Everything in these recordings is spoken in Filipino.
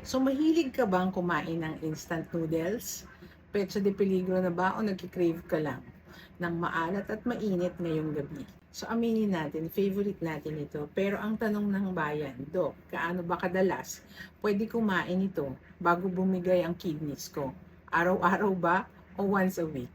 So mahilig ka bang kumain ng instant noodles? Petsa de peligro na ba o nagki-crave ka lang ng maalat at mainit ngayong gabi? So aminin natin, favorite natin ito. Pero ang tanong ng bayan, Dok, kaano ba kadalas pwede kumain ito bago bumigay ang kidneys ko? Araw-araw ba o once a week?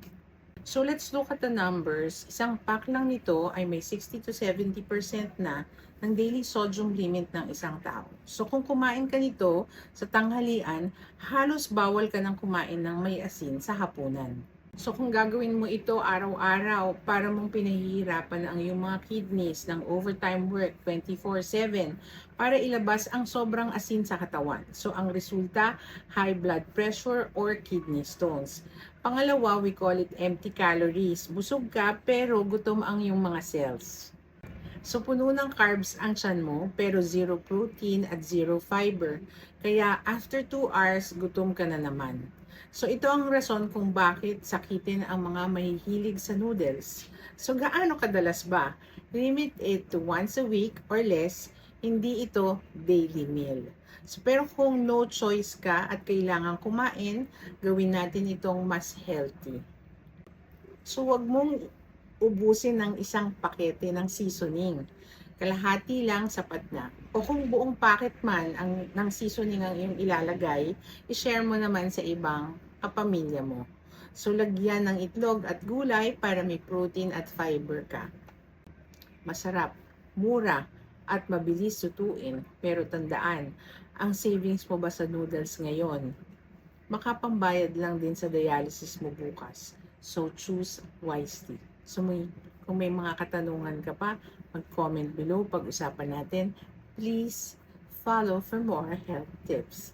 So let's look at the numbers. Isang pack lang nito ay may 60 to 70% na ng daily sodium limit ng isang tao. So kung kumain ka nito sa tanghalian, halos bawal ka ng kumain ng may asin sa hapunan. So kung gagawin mo ito araw-araw para mong pinahihirapan ang iyong mga kidneys ng overtime work 24/7 para ilabas ang sobrang asin sa katawan. So ang resulta, high blood pressure or kidney stones. Pangalawa, we call it empty calories. Busog ka pero gutom ang iyong mga cells. So puno ng carbs ang tiyan mo pero zero protein at zero fiber. Kaya after 2 hours, gutom ka na naman. So ito ang rason kung bakit sakitin ang mga mahihilig sa noodles. So gaano kadalas ba? Limit it to once a week or less, hindi ito daily meal. So, pero kung no choice ka at kailangan kumain, gawin natin itong mas healthy. So wag mong ubusin ng isang pakete ng seasoning. Kalahati lang sapat na. O kung buong packet man ng seasoning ang iyong ilalagay, i-share mo naman sa ibang kapamilya mo. So lagyan ng itlog at gulay para may protein at fiber ka. Masarap, mura, at mabilis lutuin. Pero tandaan, ang savings mo ba sa noodles ngayon? Makapambayad lang din sa dialysis mo bukas. So choose wisely. So kung may mga katanungan ka pa, mag-comment below, pag-usapan natin. Please follow for more health tips.